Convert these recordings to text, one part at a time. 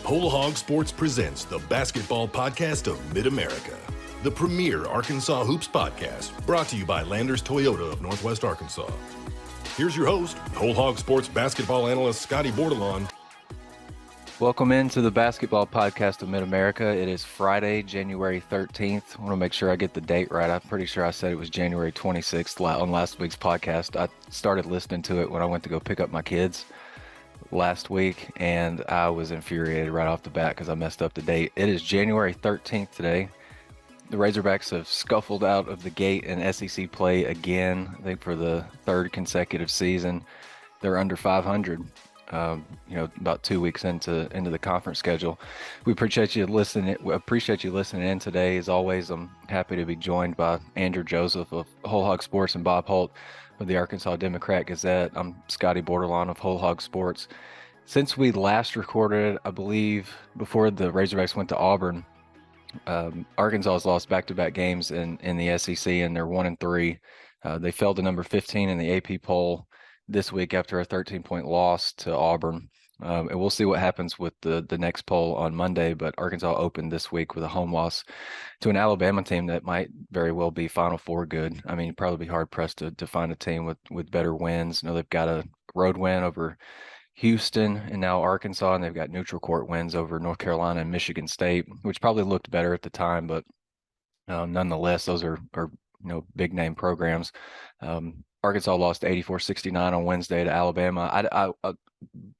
Whole Hog Sports presents the basketball podcast of Mid-America, the premier Arkansas Hoops podcast, brought to you by Landers Toyota of Northwest Arkansas. Here's your host, Whole Hog Sports basketball analyst Scotty Bordelon. Welcome into the basketball podcast of Mid-America. It is Friday, January 13th. I want to make sure I get the date right. I'm pretty sure I said it was January 26th on last week's podcast. I started listening to it when I went to go pick up my kids last week, and I was infuriated right off the bat because I messed up the date. It is January 13th today. The Razorbacks have scuffled out of the gate in SEC play again, I think for the third consecutive season. They're under 500. About 2 weeks into the conference schedule. We appreciate you listening in today. As always, I'm happy to be joined by Andrew Joseph of Whole Hog Sports and Bob Holt of the Arkansas Democrat-Gazette. I'm Scotty Bordelon of Whole Hog Sports. Since we last recorded, I believe before the Razorbacks went to Auburn, Arkansas has lost back-to-back games in the SEC, and they're 1-3. They fell to number 15 in the AP poll this week after a 13-point loss to Auburn. And we'll see what happens with the next poll on Monday, but Arkansas opened this week with a home loss to an Alabama team that might very well be Final Four good. I mean, you'd probably be hard-pressed to find a team with better wins. They've got a road win over Houston and now Arkansas, and they've got neutral court wins over North Carolina and Michigan State, which probably looked better at the time, but nonetheless, those are big-name programs. Arkansas lost 84-69 on Wednesday to Alabama. I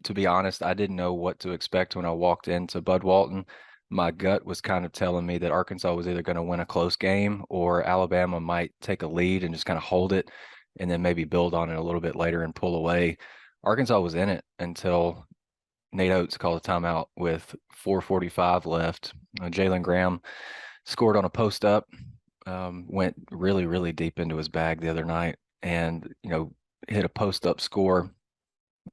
to be honest, I didn't know what to expect when I walked into Bud Walton. My gut was kind of telling me that Arkansas was either going to win a close game or Alabama might take a lead and just kind of hold it and then maybe build on it a little bit later and pull away. Arkansas was in it until Nate Oates called a timeout with 4:45 left. Jalen Graham scored on a post-up, went really, really deep into his bag the other night, and hit a post-up score,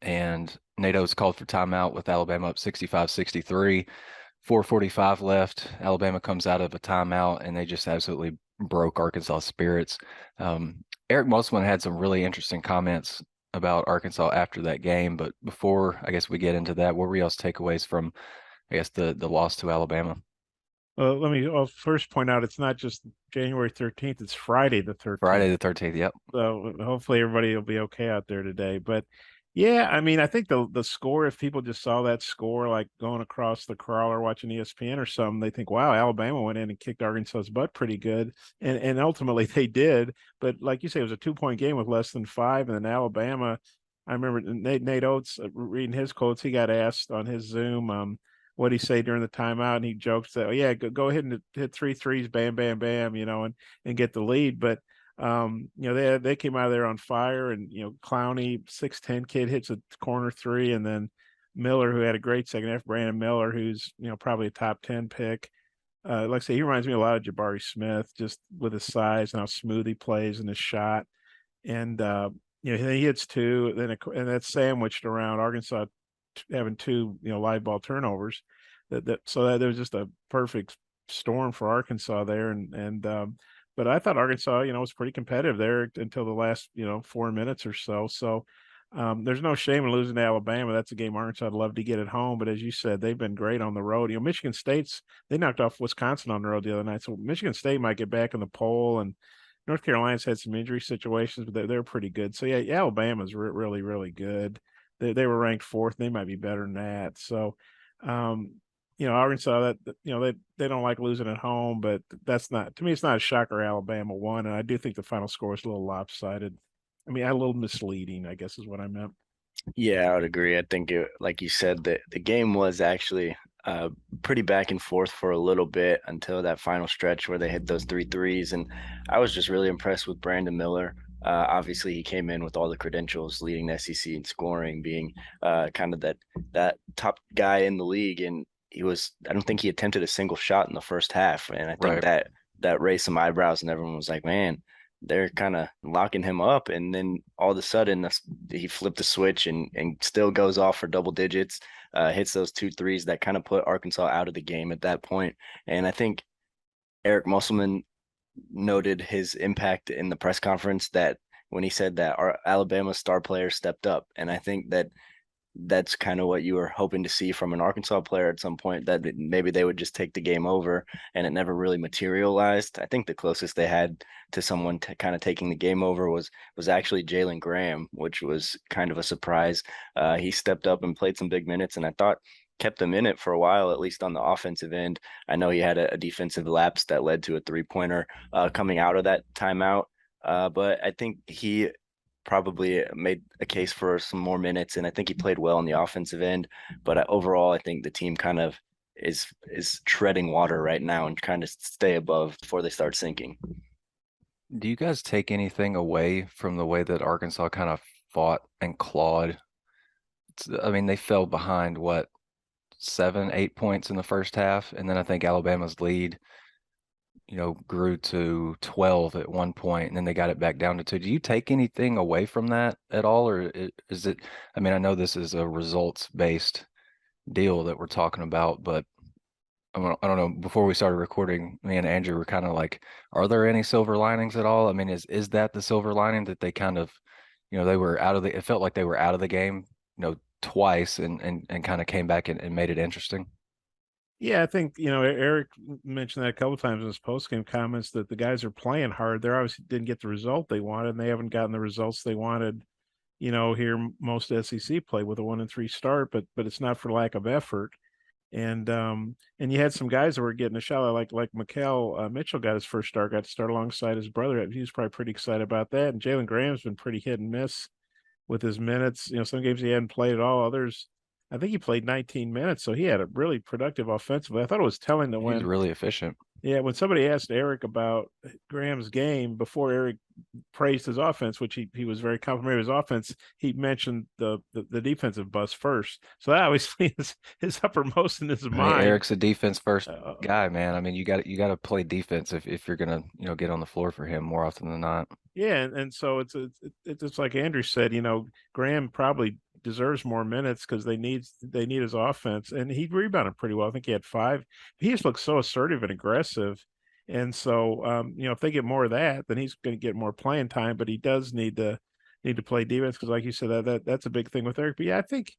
and Nate Oates called for timeout with Alabama up 65-63. 4:45 left. Alabama comes out of a timeout, and they just absolutely broke Arkansas' spirits. Eric Musselman had some really interesting comments about Arkansas after that game, but before I guess we get into that, what were y'all's takeaways from the loss to Alabama? I'll first point out it's not just January 13th, it's Friday the 13th. Friday the 13th, yep. So hopefully everybody will be okay out there today. But yeah, I mean, I think the score, if people just saw that score, like going across the crawler watching ESPN or something, they think, wow, Alabama went in and kicked Arkansas's butt pretty good. And ultimately they did. But like you say, it was a 2-point game with less than 5. And then Alabama, I remember Nate Oates reading his quotes. He got asked on his Zoom, what he say during the timeout, and he jokes that, go ahead and hit 3 threes, bam, bam, bam, and get the lead. But they came out of there on fire, and Clowney, 6'10" kid, hits a corner 3, and then Miller, who had a great second half, Brandon Miller, who's probably a top 10 pick. Like I say, he reminds me a lot of Jabari Smith, just with his size and how smooth he plays and his shot. And he hits 2, and that's sandwiched around Arkansas having 2 live ball turnovers. So there was just a perfect storm for Arkansas there, but I thought Arkansas was pretty competitive there until the last 4 minutes or so. So there's no shame in losing to Alabama. That's a game Arkansas would love to get at home, but as you said, they've been great on the road. Michigan State's, they knocked off Wisconsin on the road the other night, so Michigan State might get back in the poll, and North Carolina's had some injury situations, but they're pretty good. So yeah, Alabama's really, really good. They were ranked 4th. They might be better than that. So, Arkansas, they don't like losing at home, but that's not, to me, it's not a shocker Alabama won. And I do think the final score is a little lopsided. I mean, a little misleading, I guess is what I meant. Yeah, I would agree. I think like you said, the game was actually pretty back and forth for a little bit until that final stretch where they hit those 3 threes. And I was just really impressed with Brandon Miller. Obviously, he came in with all the credentials, leading the SEC in scoring, being kind of that top guy in the league. And I don't think he attempted a single shot in the first half. And I think that raised some eyebrows, and everyone was like, man, they're kind of locking him up. And then all of a sudden he flipped the switch and still goes off for double digits, hits those 2 threes that kind of put Arkansas out of the game at that point. And I think Eric Musselman noted his impact in the press conference, that when he said that our Alabama star player stepped up. And I think that that's kind of what you were hoping to see from an Arkansas player at some point, that maybe they would just take the game over, and it never really materialized. I think the closest they had to someone kind of taking the game over was actually Jalen Graham, which was kind of a surprise. He stepped up and played some big minutes, and I thought kept them in it for a while, at least on the offensive end. I know he had a defensive lapse that led to a three-pointer coming out of that timeout. But I think he probably made a case for some more minutes, and I think he played well on the offensive end. But overall, I think the team kind of is treading water right now and trying to stay above before they start sinking. Do you guys take anything away from the way that Arkansas kind of fought and clawed? I mean, they fell behind what, 7, 8 points in the first half, and then I think Alabama's lead, grew to 12 at one point, and then they got it back down to 2. Do you take anything away from that at all, or is it? I mean, I know this is a results-based deal that we're talking about, but I don't know. Before we started recording, me and Andrew were kind of like, are there any silver linings at all? I mean, is that the silver lining that they kind of, they were out of it felt like they were out of the game, twice and kind of came back and made it interesting? Yeah, I think, Eric mentioned that a couple of times in his post-game comments, that the guys are playing hard. They obviously didn't get the result they wanted, and they haven't gotten the results they wanted, here most SEC play with a 1-3 start, but it's not for lack of effort. And you had some guys that were getting a shot, like Makhel Mitchell got his first start, got to start alongside his brother. He was probably pretty excited about that. And Jalen Graham's been pretty hit and miss with his minutes. Some games he hadn't played at all. Others, I think he played 19 minutes, so he had a really productive offensively. I thought it was telling that He's really efficient. when somebody asked Eric about Graham's game before Eric praised his offense, which he was very complimentary of his offense, he mentioned the defensive bust first. So that obviously is uppermost in his mind. Eric's a defense first guy, man. I mean, you got to play defense if you're gonna get on the floor for him more often than not. Yeah, and so it's like Andrew said, Graham probably deserves more minutes because they need his offense, and he rebounded pretty well. I think he had 5. He just looks so assertive and aggressive, and so if they get more of that, then he's going to get more playing time. But he does need to play defense because, like you said, that's a big thing with Eric. But yeah, I think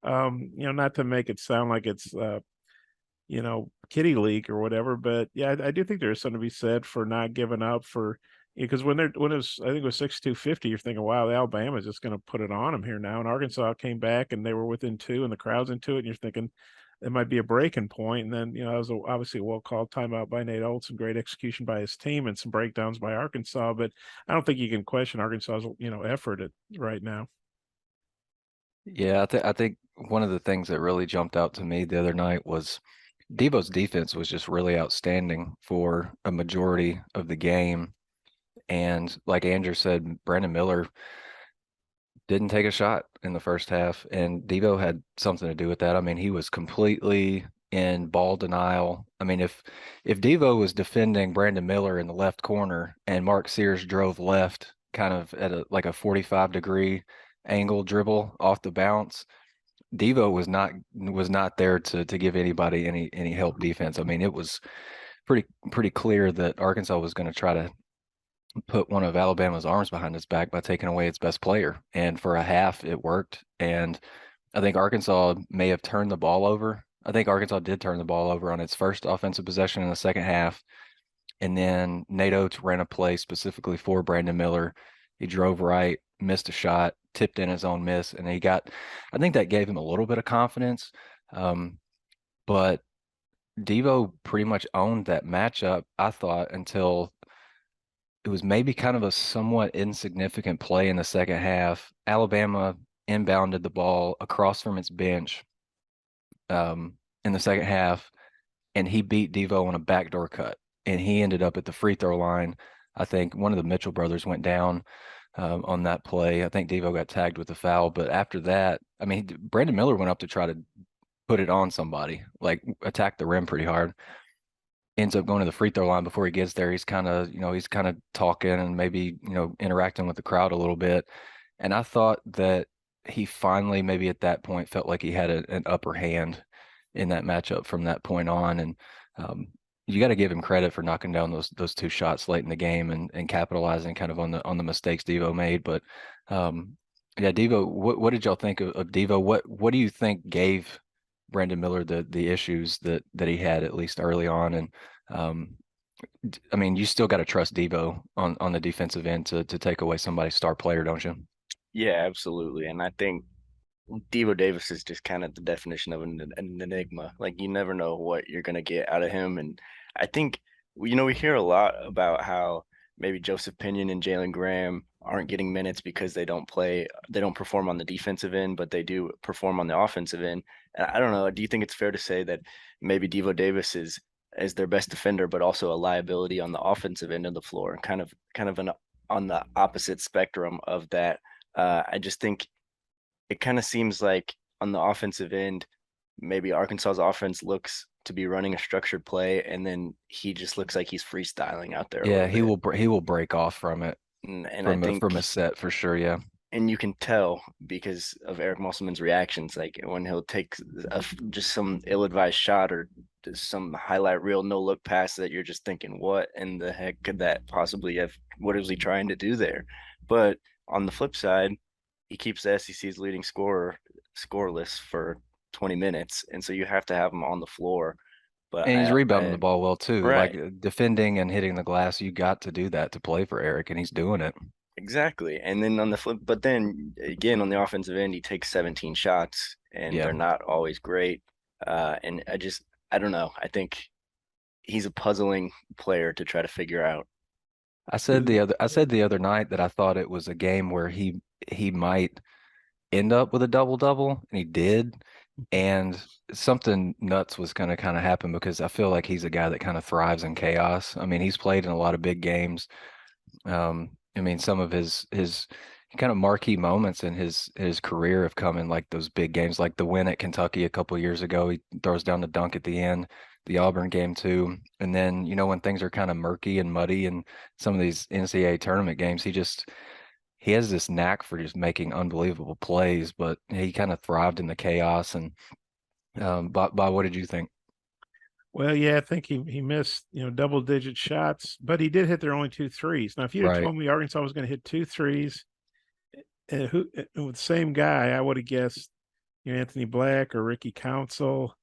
not to make it sound like it's kitty league or whatever, but yeah, I do think there's something to be said for not giving up for. Because when it was, I think it was 62-50, you're thinking, wow, Alabama's just going to put it on them here now. And Arkansas came back and they were within 2 and the crowd's into it. And you're thinking it might be a breaking point. And then, that was obviously a well-called timeout by Nate Oates and great execution by his team and some breakdowns by Arkansas. But I don't think you can question Arkansas's, effort right now. Yeah, I think one of the things that really jumped out to me the other night was Devo's defense was just really outstanding for a majority of the game. And like Andrew said, Brandon Miller didn't take a shot in the first half, and Devo had something to do with that. I mean, he was completely in ball denial. I mean, if Devo was defending Brandon Miller in the left corner and Mark Sears drove left kind of at a 45-degree angle dribble off the bounce, Devo was not there to give anybody any help defense. I mean, it was pretty clear that Arkansas was going to try to put one of Alabama's arms behind its back by taking away its best player. And for a half, it worked. And I think Arkansas may have turned the ball over. I think Arkansas did turn the ball over on its first offensive possession in the second half. And then Nate Oates ran a play specifically for Brandon Miller. He drove right, missed a shot, tipped in his own miss. And I think that gave him a little bit of confidence. But Devo pretty much owned that matchup, I thought, until it was maybe kind of a somewhat insignificant play in the second half. Alabama inbounded the ball across from its bench in the second half, and he beat Devo on a backdoor cut, and he ended up at the free throw line. I think one of the Mitchell brothers went down on that play. I think Devo got tagged with a foul, but after that, I mean, Brandon Miller went up to try to put it on somebody, like attack the rim pretty hard. Ends up going to the free throw line. Before he gets there, he's kind of talking and maybe, interacting with the crowd a little bit. And I thought that he finally, maybe at that point, felt like he had an upper hand in that matchup from that point on. And you got to give him credit for knocking down those 2 shots late in the game and capitalizing kind of on the mistakes Devo made. But Yeah, Devo, what did y'all think of Devo? What do you think gave Brandon Miller the issues that he had, at least early on? And um, I mean, you still got to trust Devo on the defensive end to take away somebody's star player, don't you? Yeah, absolutely. And I think Devo Davis is just kind of the definition of an enigma. Like you never know what you're gonna get out of him. And I think we hear a lot about how maybe Joseph Pinion and Jalen Graham aren't getting minutes because they don't perform on the defensive end, but they do perform on the offensive end. And I don't know, do you think it's fair to say that maybe Devo Davis is their best defender, but also a liability on the offensive end of the floor, kind of an on the opposite spectrum of that? I just think it kind of seems like on the offensive end, maybe Arkansas's offense looks to be running a structured play, and then he just looks like he's freestyling out there a Yeah, little bit. he will break off from it And I think, from a set for sure. Yeah. and you can tell because of Eric Musselman's reactions, like when he'll take just some ill-advised shot or just some highlight reel no look pass that you're just thinking, what in the heck could that possibly have? What is he trying to do there? But on the flip side, he keeps the SEC's leading scorer scoreless for 20 minutes, and so you have to have him on the floor. But And he's rebounding I the ball well too. Like right, defending and hitting the glass, you got to do that to play for Eric, and he's doing it. exactly. And then on the flip, but then again on the offensive end, he takes 17 shots, and Yeah. they're not always great. And I don't know. I think he's a puzzling player to try to figure out. I said the other night that I thought it was a game where he might end up with a double double, and he did. And something nuts was going to kind of happen because I feel like he's a guy that kind of thrives in chaos. I mean, he's played in a lot of big games. I mean, some of his kind of marquee moments in his career have come in like those big games, like the win at Kentucky a couple years ago. He throws down the dunk at the end, the Auburn game too. And then, when things are kind of murky and muddy and some of these NCAA tournament games, he has this knack for just making unbelievable plays, but he kind of thrived in the chaos. And Bob, what did you think? Well, yeah, I think he missed, double digit shots, but he did hit their only two threes. Now, if you'd have Right. told me Arkansas was going to hit two threes, with the same guy, I would have guessed, Anthony Black or Ricky Council.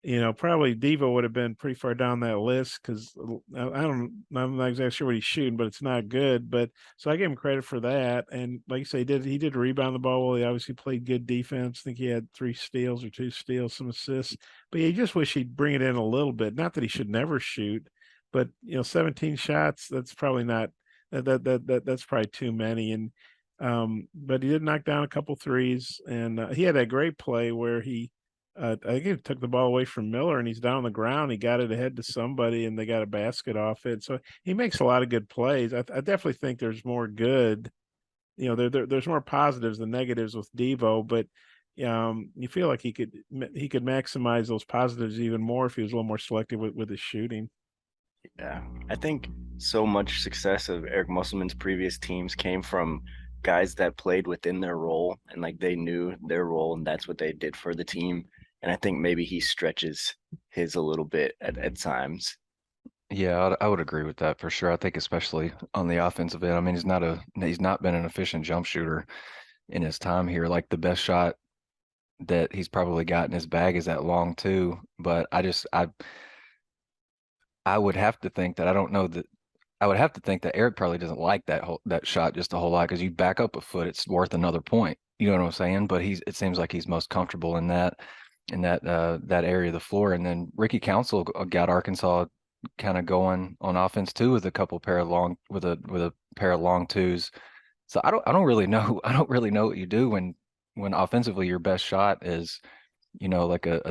Probably Devo would have been pretty far down that list because I'm not exactly sure what he's shooting, but it's not good. But so I give him credit for that. And like you say, he did rebound the ball well. He obviously played good defense. I think he had 3 steals or 2 steals, some assists. But you just wish he'd bring it in a little bit. Not that he should never shoot, but 17 shots, that's probably not that's probably too many. And but he did knock down a couple threes, and he had that great play where I think he took the ball away from Miller and he's down on the ground. He got it ahead to somebody and they got a basket off it. So he makes a lot of good plays. I definitely think there's more good. There's more positives than negatives with Devo, but you feel like he could maximize those positives even more if he was a little more selective with his shooting. Yeah, I think so much success of Eric Musselman's previous teams came from guys that played within their role and like they knew their role and that's what they did for the team. And I think maybe he stretches his a little bit at times. Yeah, I would agree with that for sure. I think especially on the offensive end. I mean, he's not been an efficient jump shooter in his time here. Like the best shot that he's probably got in his bag is that long two. But I would have to think that I would have to think that Eric probably doesn't like that shot just a whole lot because you back up a foot, it's worth another point. You know what I'm saying? But it seems like he's most comfortable in that area of the floor. And then Ricky Council got Arkansas kind of going on offense too with a pair of long twos. So I don't really know I don't really know what you do when offensively your best shot is, like a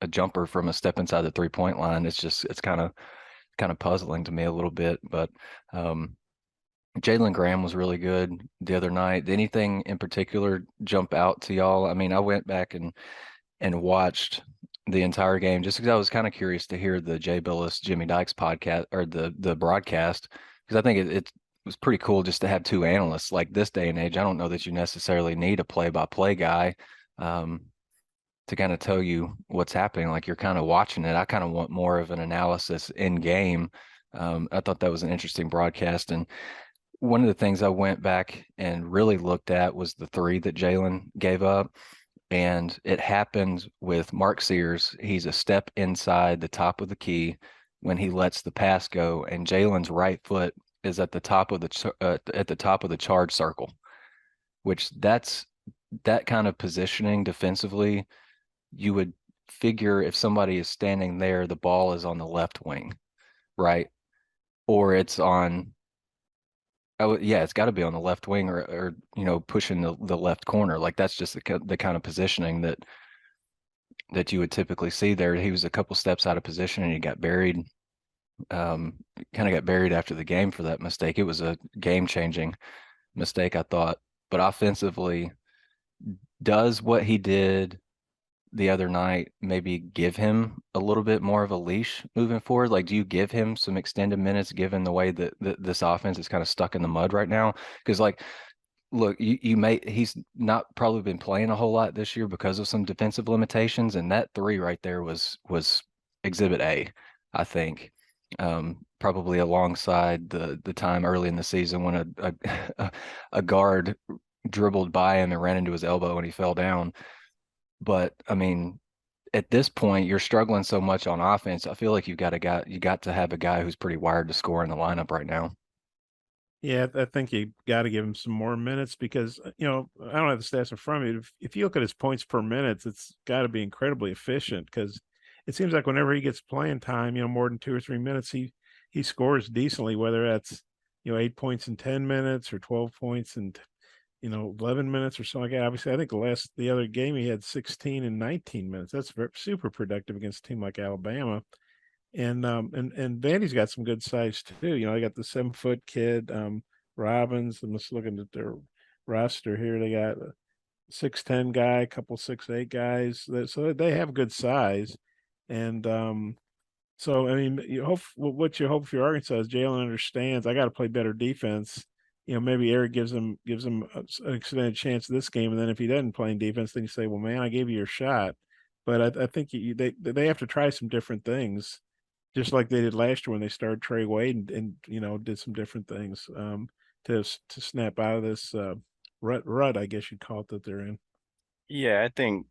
jumper from a step inside the 3-point line. It's kind of puzzling to me a little bit. But Jalen Graham was really good the other night. Did anything in particular jump out to y'all? I mean, I went back and watched the entire game just because I was kind of curious to hear the Jay Billis, Jimmy Dykes podcast or the broadcast because I think it was pretty cool just to have two analysts like this day and age. I don't know that you necessarily need a play-by-play guy to kind of tell you what's happening. Like you're kind of watching it. I kind of want more of an analysis in game. I thought that was an interesting broadcast. And one of the things I went back and really looked at was the three that Jalen gave up. And it happened with Mark Sears. He's a step inside the top of the key when he lets the pass go, and Jalen's right foot is at the top of the charge circle, which that kind of positioning defensively. You would figure if somebody is standing there, the ball is on the left wing, right? Or it's on, oh yeah, it's got to be on the left wing, or pushing the left corner. Like that's just the kind of positioning that you would typically see there. He was a couple steps out of position and he got buried. Kind of got buried after the game for that mistake. It was a game-changing mistake, I thought. But offensively, does what he did the other night maybe give him a little bit more of a leash moving forward? Like, do you give him some extended minutes given the way that this offense is kind of stuck in the mud right now? Because like, look, he's not probably been playing a whole lot this year because of some defensive limitations, and that three right there was exhibit A, I think. Probably alongside the time early in the season when a guard dribbled by him and ran into his elbow and he fell down. But I mean, at this point, you're struggling so much on offense. I feel like you got to have a guy who's pretty wired to score in the lineup right now. Yeah, I think you got to give him some more minutes because, I don't have the stats in front of me. If you look at his points per minute, it's got to be incredibly efficient because it seems like whenever he gets playing time, more than 2 or 3 minutes, he scores decently, whether that's, 8 points in 10 minutes or 12 points and 11 minutes or something like that. Obviously, I think the other game he had 16 and 19 minutes. That's super productive against a team like Alabama. And Vandy's got some good size too. They got the 7-foot kid, Robbins. I'm just looking at their roster here. They got a 6'10" guy, a couple 6'8" guys. So they have good size. And so I mean, what you hope for Arkansas is Jalen understands I got to play better defense. Maybe Eric gives him an extended chance this game, and then if he doesn't play in defense, then you say, "Well, man, I gave you your shot." But I think they have to try some different things, just like they did last year when they started Trey Wade and did some different things to snap out of this rut, I guess you'd call it, that they're in. Yeah, I think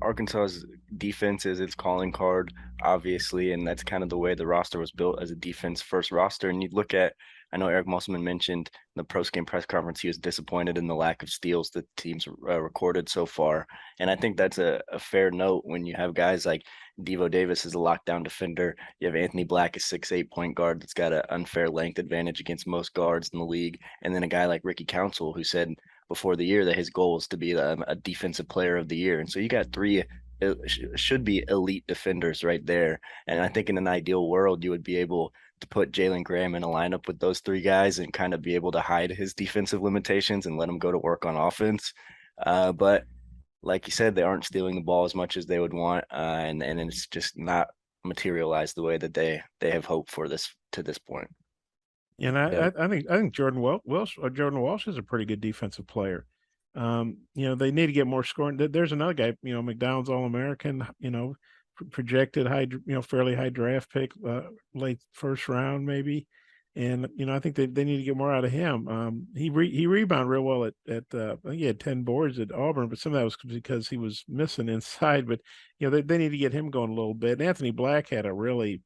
Arkansas's defense is its calling card, obviously, and that's kind of the way the roster was built, as a defense first roster. And you look at, I know Eric Musselman mentioned in the post-game press conference he was disappointed in the lack of steals that teams recorded so far. And I think that's a fair note when you have guys like Devo Davis as a lockdown defender. You have Anthony Black, a 6'8" point guard that's got an unfair length advantage against most guards in the league. And then a guy like Ricky Council, who said before the year that his goal is to be a defensive player of the year. And so you got three should be elite defenders right there. And I think in an ideal world, you would be able to put Jalen Graham in a lineup with those three guys and kind of be able to hide his defensive limitations and let him go to work on offense. But like you said, they aren't stealing the ball as much as they would want. And it's just not materialized the way that they have hoped for this to this point. And I think Jordan Walsh is a pretty good defensive player. They need to get more scoring. There's another guy, McDonald's All-American, projected high, fairly high draft pick, late first round maybe. And I think they need to get more out of him. He rebounded real well at I think he had 10 boards at Auburn, but some of that was because he was missing inside. But they need to get him going a little bit. And Anthony Black had a really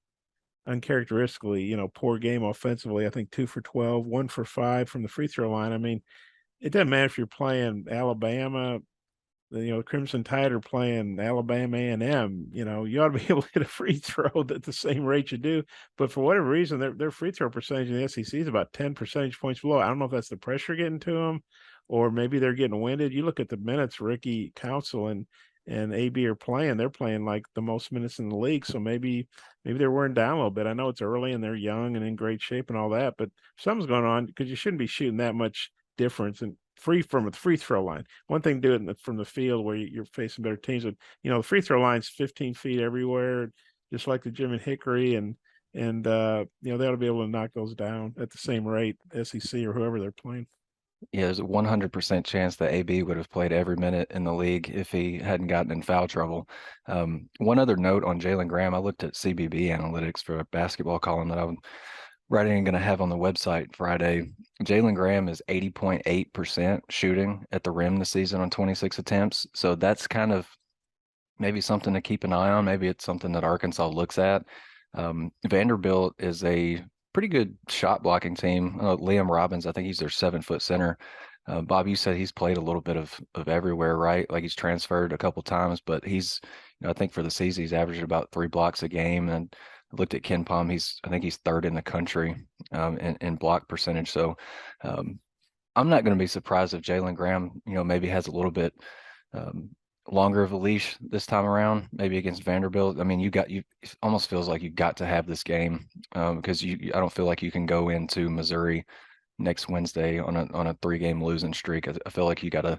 uncharacteristically, poor game offensively. I think 2 for 12, 1 for 5 from the free throw line. I mean, it doesn't matter if you're playing Alabama, Crimson Tide are playing Alabama A&M. You ought to be able to hit a free throw at the same rate you do. But for whatever reason, their free throw percentage in the SEC is about 10 percentage points below. I don't know if that's the pressure getting to them, or maybe they're getting winded. You look at the minutes Ricky Council and AB are playing. They're playing like the most minutes in the league. So maybe they're wearing down a little bit. I know it's early and they're young and in great shape and all that, but something's going on because you shouldn't be shooting that much difference and from the free throw line. One thing doing it from the field where you're facing better teams, but the free throw line's 15 feet everywhere, just like the Jim and Hickory, and they ought to be able to knock those down at the same rate, SEC or whoever they're playing. Yeah, there's a 100% chance that AB would have played every minute in the league if he hadn't gotten in foul trouble. One other note on Jalen Graham, I looked at CBB analytics for a basketball column that I writing I'm going to have on the website Friday. Jalen Graham is 80.8% shooting at the rim this season on 26 attempts. So that's kind of maybe something to keep an eye on. Maybe it's something that Arkansas looks at. Vanderbilt is a pretty good shot blocking team. Liam Robbins, I think he's their 7-foot center. Bob, you said he's played a little bit of everywhere, right? Like he's transferred a couple times, but he's, I think for the season he's averaged about 3 blocks a game. And I looked at KenPom. I think he's third in the country in block percentage. So I'm not going to be surprised if Jalen Graham, maybe has a little bit longer of a leash this time around, maybe against Vanderbilt. I mean, it almost feels like you got to have this game because I don't feel like you can go into Missouri next Wednesday on a 3-game losing streak. I feel like you gotta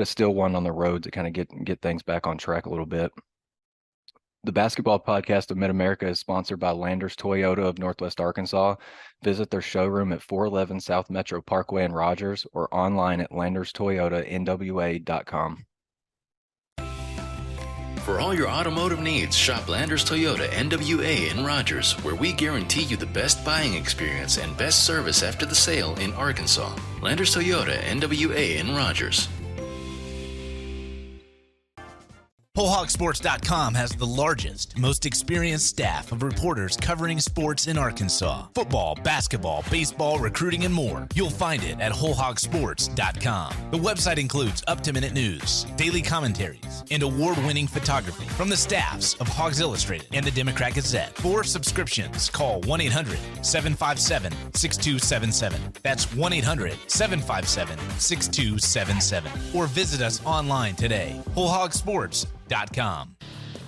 steal one on the road to kind of get things back on track a little bit. The Basketball Podcast of Mid-America is sponsored by Landers Toyota of Northwest Arkansas. Visit their showroom at 411 South Metro Parkway in Rogers or online at landerstoyotanwa.com. For all your automotive needs, shop Landers Toyota NWA in Rogers, where we guarantee you the best buying experience and best service after the sale in Arkansas. Landers Toyota NWA in Rogers. WholeHogSports.com has the largest, most experienced staff of reporters covering sports in Arkansas. Football, basketball, baseball, recruiting, and more. You'll find it at WholeHogSports.com. The website includes up-to-minute news, daily commentaries, and award-winning photography from the staffs of Hogs Illustrated and the Democrat Gazette. For subscriptions, call 1-800-757-6277. That's 1-800-757-6277. Or visit us online today. WholeHogSports.com.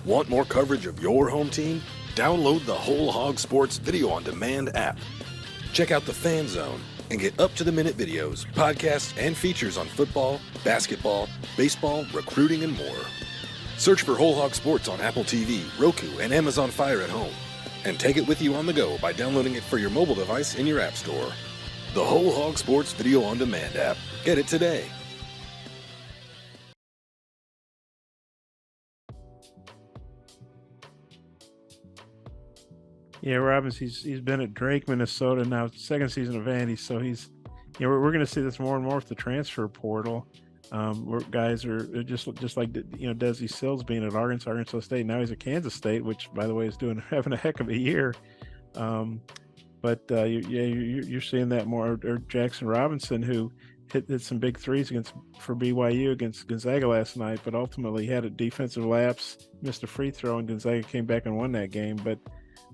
Want more coverage of your home team? Download the Whole Hog Sports Video on Demand app. Check out the Fan Zone and get up-to-the-minute videos, podcasts, and features on football, basketball, baseball, recruiting, and more. Search for Whole Hog Sports on Apple TV, Roku, and Amazon Fire at home. And take it with you on the go by downloading it for your mobile device in your app store. The Whole Hog Sports Video on Demand app. Get it today. Yeah, Robbins, he's been at Drake, Minnesota now, second season of Vandy. So he's, we're going to see this more and more with the transfer portal. Where guys are just like Desi Sills being at Arkansas State. Now he's at Kansas State, which by the way is having a heck of a year. But you're seeing that more. Or Jackson Robinson, who hit some big threes for BYU against Gonzaga last night, but ultimately had a defensive lapse, missed a free throw, and Gonzaga came back and won that game. But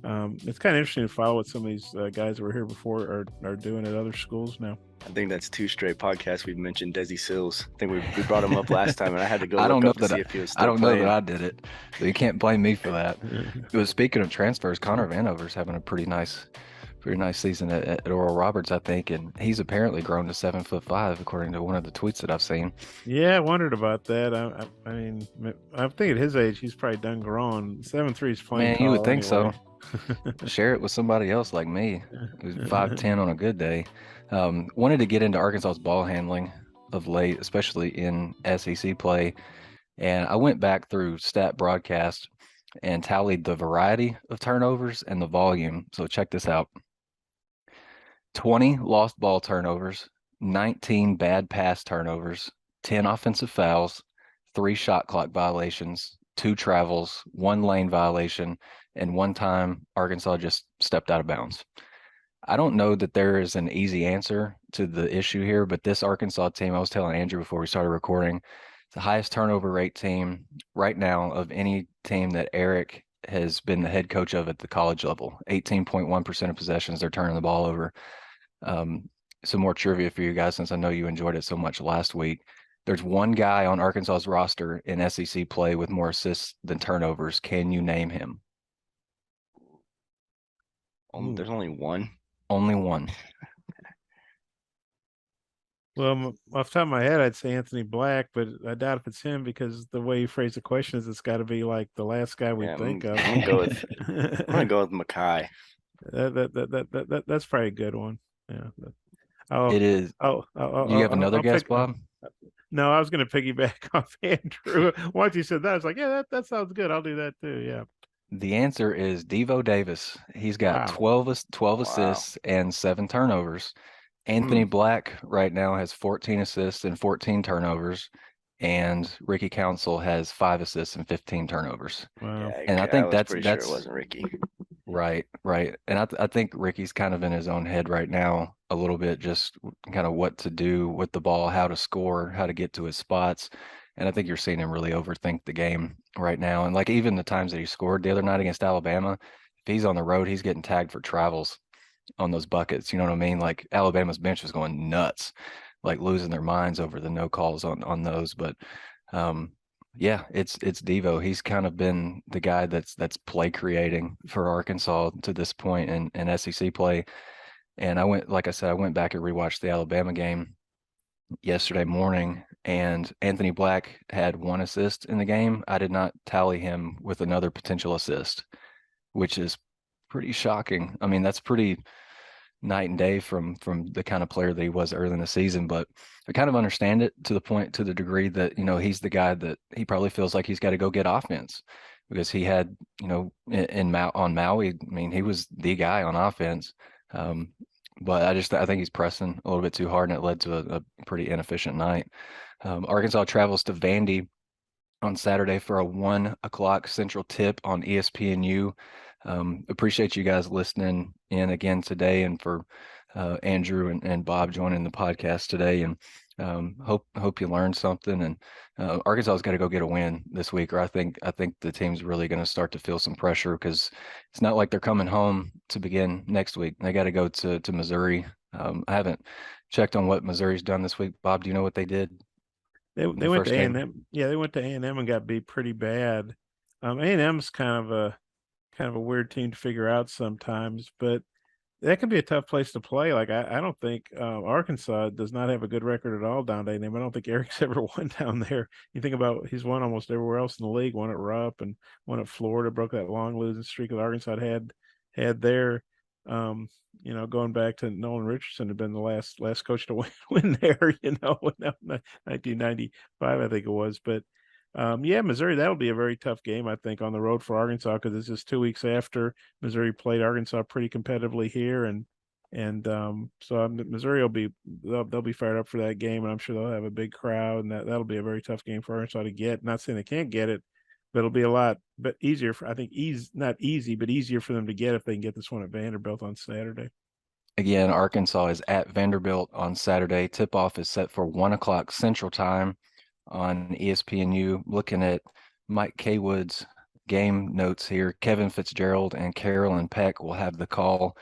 it's kind of interesting to follow what some of these guys that were here before are doing at other schools now. I think that's 2 straight podcasts we've mentioned Desi Sills. I think we brought him up last time, and I had to go I look up to see if he was still I don't playing. know that I did it, so you can't blame me for that. But speaking of transfers, Connor Vanover's having a pretty nice season at Oral Roberts, I think, and he's apparently grown to 7'5", according to one of the tweets that I've seen. Yeah, I wondered about that. I mean, I think at his age, he's probably done grown. 7'3" is playing. Man, you would think so. Share it with somebody else like me, who's 5'10" on a good day. Wanted to get into Arkansas's ball handling of late, especially in SEC play, and I went back through Stat Broadcast and tallied the variety of turnovers and the volume. So check this out: 20 lost ball turnovers, 19 bad pass turnovers, 10 offensive fouls, 3 shot clock violations, 2 travels, 1 lane violation, and 1 time Arkansas just stepped out of bounds. I don't know that there is an easy answer to the issue here, but this Arkansas team, I was telling Andrew before we started recording, it's the highest turnover rate team right now of any team that Eric has been the head coach of at the college level. 18.1% of possessions they're turning the ball over. Some more trivia for you guys, since I know you enjoyed it so much last week. There's one guy on Arkansas's roster in SEC play with more assists than turnovers. Can you name him? There's only one. Only one. Well, off the top of my head, I'd say Anthony Black, but I doubt if it's him because the way you phrase the question is it's got to be like the last guy we think of. I'm gonna go with Mackay. That's probably a good one. Yeah. It is. Do you have another guess, Bob? No, I was going to piggyback off Andrew. Once you said that, I was like, yeah, that sounds good. I'll do that too. Yeah. The answer is Devo Davis. He's got Wow. 12 Wow. assists and 7 turnovers. Anthony Hmm. Black right now has 14 assists and 14 turnovers, and Ricky Council has 5 assists and 15 turnovers. Wow. Yeah, And I I think was that's pretty sure it wasn't Ricky. right, right. And I think Ricky's kind of in his own head right now a little bit, just kind of what to do with the ball, how to score, how to get to his spots. And I think you're seeing him really overthink the game right now. And like even the times that he scored the other night against Alabama, if he's on the road, he's getting tagged for travels on those buckets. You know what I mean? Like Alabama's bench was going nuts, like losing their minds over the no calls on those. But um, yeah, it's Devo. He's kind of been the guy that's play creating for Arkansas to this point in SEC play. And like I said, I went back and rewatched the Alabama game yesterday morning, and Anthony Black had 1 assist in the game. I did not tally him with another potential assist, which is pretty shocking. I mean, that's pretty night and day from the kind of player that he was early in the season. But I kind of understand it to the degree that, he's the guy that he probably feels like he's got to go get offense, because he had, on Maui, I mean, he was the guy on offense. But I think he's pressing a little bit too hard, and it led to a pretty inefficient night. Arkansas travels to Vandy on Saturday for a 1:00 Central tip on ESPNU. Appreciate you guys listening in again today, and for Andrew and Bob joining the podcast today, and hope you learned something. And Arkansas's got to go get a win this week, or I think the team's really going to start to feel some pressure, because it's not like they're coming home to begin next week. They got to go to Missouri. I haven't checked on what Missouri's done this week. Bob, do you know what they did? They went to A&M. Yeah, they went to A&M and got beat pretty bad. A&M's kind of a weird team to figure out sometimes, but that can be a tough place to play. Like I don't think Arkansas does not have a good record at all down there. I don't think Eric's ever won down there. You think about, he's won almost everywhere else in the league. Won at Rupp and won at Florida. Broke that long losing streak that Arkansas had there. Going back to Nolan Richardson had been the last coach to win there. 1995, I think it was. But Missouri, that'll be a very tough game, I think, on the road for Arkansas, because this is 2 weeks after Missouri played Arkansas pretty competitively here, and Missouri they'll be fired up for that game, and I'm sure they'll have a big crowd, and that'll be a very tough game for Arkansas to get. Not saying they can't get it, but it'll be a lot easier for, I think, not easy, but easier for them to get if they can get this one at Vanderbilt on Saturday. Again, Arkansas is at Vanderbilt on Saturday. Tip-off is set for 1:00 Central Time on ESPNU. Looking at Mike Kaywood's game notes here, Kevin Fitzgerald and Carolyn Peck will have the call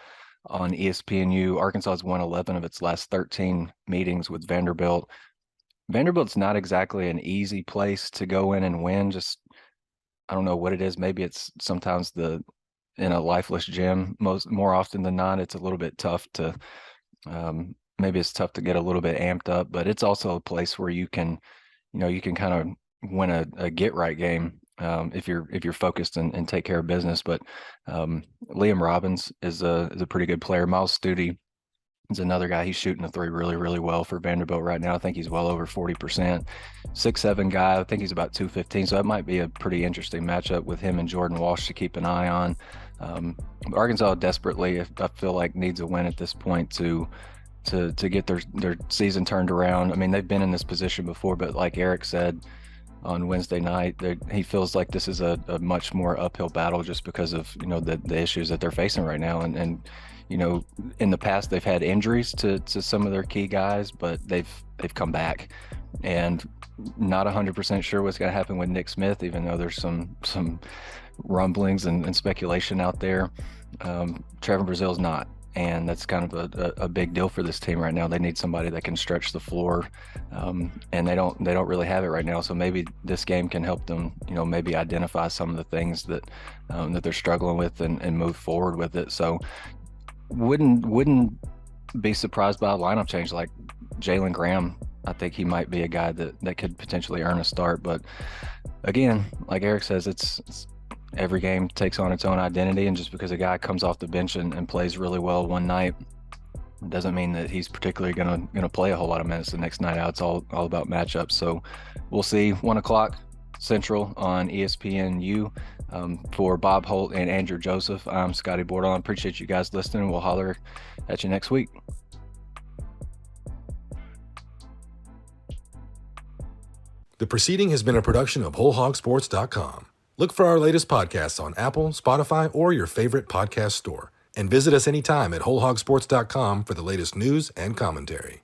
on ESPNU. Arkansas has won 11 of its last 13 meetings with Vanderbilt. Vanderbilt's not exactly an easy place to go in and win. Just, I don't know what it is. Maybe it's sometimes in a lifeless gym. More often than not, it's a little bit tough to, maybe it's tough to get a little bit amped up, but it's also a place where you can kind of win a get right game if you're focused and take care of business. But Liam Robbins is a pretty good player. Miles Stute is another guy. He's shooting the three really, really well for Vanderbilt right now. I think he's well over 40%. 6'7" guy. I think he's about 215. So that might be a pretty interesting matchup with him and Jordan Walsh to keep an eye on. Arkansas desperately, I feel like, needs a win at this point to get their season turned around. I mean, they've been in this position before, but like Eric said on Wednesday night, he feels like this is a much more uphill battle, just because of the issues that they're facing right now. And in the past they've had injuries to some of their key guys, but they've come back, and not 100% sure what's going to happen with Nick Smith, even though there's some rumblings and speculation out there. Trevor Brazil's not. And that's kind of a big deal for this team right now. They need somebody that can stretch the floor, and they don't really have it right now. So maybe this game can help them, maybe identify some of the things that they're struggling with and move forward with it. So wouldn't be surprised by a lineup change like Jalen Graham. I think he might be a guy that could potentially earn a start. But again, like Eric says, it's every game takes on its own identity, and just because a guy comes off the bench and plays really well one night doesn't mean that he's particularly gonna play a whole lot of minutes the next night out. It's all about matchups. So we'll see. 1:00 Central on ESPNU. For Bob Holt and Andrew Joseph, I'm Scotty Bordelon. Appreciate you guys listening. We'll holler at you next week. The proceeding has been a production of WholeHogSports.com. Look for our latest podcasts on Apple, Spotify, or your favorite podcast store. And visit us anytime at WholeHogSports.com for the latest news and commentary.